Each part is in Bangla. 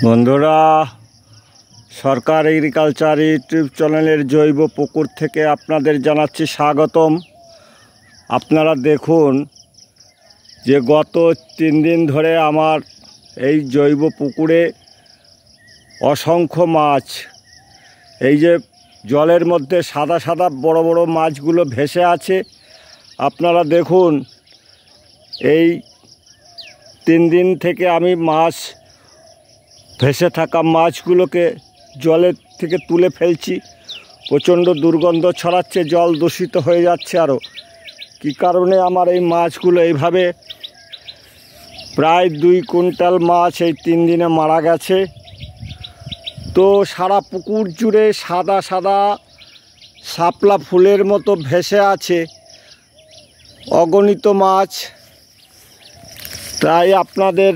বন্ধুরা, সরকার এগ্রিকালচার ইউটিউব চ্যানেলের জৈব পুকুর থেকে আপনাদের জানাচ্ছি স্বাগতম। আপনারা দেখুন যে গত 3 দিন ধরে আমার এই জৈব পুকুরে অসংখ্য মাছ, এই যে জলের মধ্যে সাদা সাদা বড় বড় মাছগুলো ভেসে আছে। আপনারা দেখুন, এই 3 দিন থেকে আমি ভেসে থাকা মাছগুলোকে জলের থেকে তুলে ফেলছি। প্রচণ্ড দুর্গন্ধ ছড়াচ্ছে, জল দূষিত হয়ে যাচ্ছে। আরও কী কারণে আমার এই মাছগুলো এইভাবে প্রায় 2 কুইন্টাল মাছ এই 3 দিনে মারা গেছে। তো সারা পুকুর জুড়ে সাদা সাদা শাপলা ফুলের মতো ভেসে আছে অগণিত মাছ। তাই আপনাদের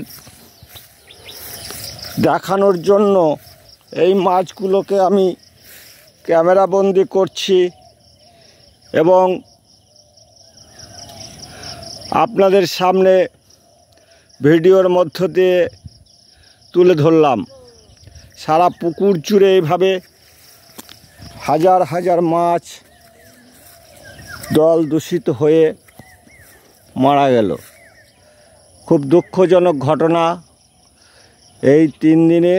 দেখানোর জন্য এই মাছগুলোকে আমি ক্যামেরাবন্দি করছি এবং আপনাদের সামনে ভিডিওর মধ্য দিয়ে তুলে ধরলাম। সারা পুকুর জুড়ে এইভাবে হাজার হাজার মাছ জল দূষিত হয়ে মারা গেল। খুব দুঃখজনক ঘটনা। এই 3 দিনে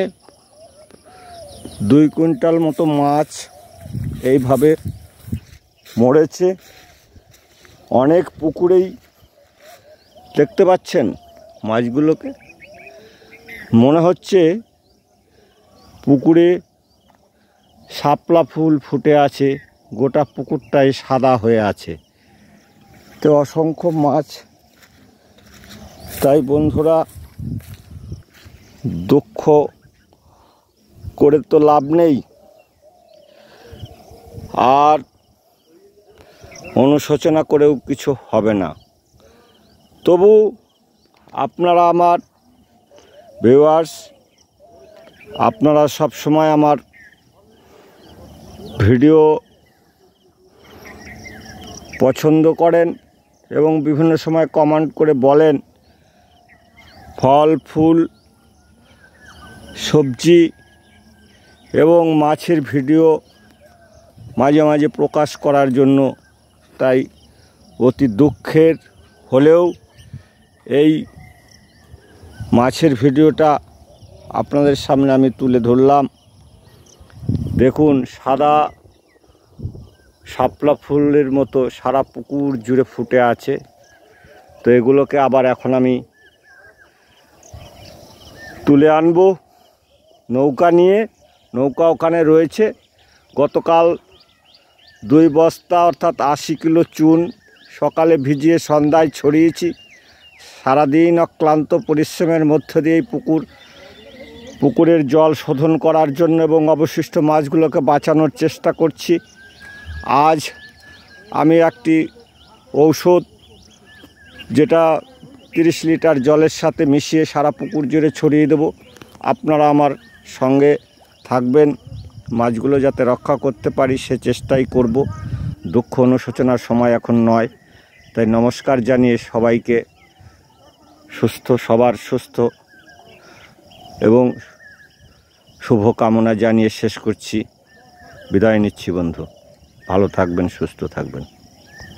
2 কুইন্টাল মতো মাছ এইভাবে মরেছে। অনেক পুকুরেই দেখতে পাচ্ছেন মাছগুলোকে, মনে হচ্ছে পুকুরে শাপলা ফুল ফুটে আছে, গোটা পুকুরটাই সাদা হয়ে আছে। তো অসংখ্য মাছ। তাই বন্ধুরা, দুঃখ করে তো লাভ নেই, আর অনুশোচনা করেও কিছু হবে না। তবু আপনারা আমার ভিউয়ার্স, আপনারা সব সময় আমার ভিডিও পছন্দ করেন এবং বিভিন্ন সময় কমেন্ট করে বলেন ফল ফুল সবজি এবং মাছের ভিডিও মাঝে মাঝে প্রকাশ করার জন্য। তাই অতি দুঃখের হলেও এই মাছের ভিডিওটা আপনাদের সামনে আমি তুলে ধরলাম। দেখুন, সাদা শাপলা ফুলের মতো সারা পুকুর জুড়ে ফুটে আছে। তো এগুলোকে আবার এখন আমি তুলে আনবো নৌকা নিয়ে। নৌকা ওখানে রয়েছে। গতকাল 2 বস্তা অর্থাৎ 80 কিলো চুন সকালে ভিজিয়ে সন্ধ্যায় ছড়িয়েছি। সারাদিন অক্লান্ত পরিশ্রমের মধ্য দিয়ে এই পুকুরের জল শোধন করার জন্য এবং অবশিষ্ট মাছগুলোকে বাঁচানোর চেষ্টা করছি। আজ আমি একটি ঔষধ, যেটা 30 লিটার জলের সাথে মিশিয়ে সারা পুকুর জুড়ে ছড়িয়ে দেব। আপনারা আমার সঙ্গে থাকবেন, মাছগুলো যাতে রক্ষা করতে পারি সে চেষ্টাই করব। দুঃখ অনুশোচনার সময় এখন নয়। তাই নমস্কার জানিয়ে সবাইকে সবার সুস্থ এবং শুভকামনা জানিয়ে শেষ করছি। বিদায় নিচ্ছি বন্ধু। ভালো থাকবেন, সুস্থ থাকবেন।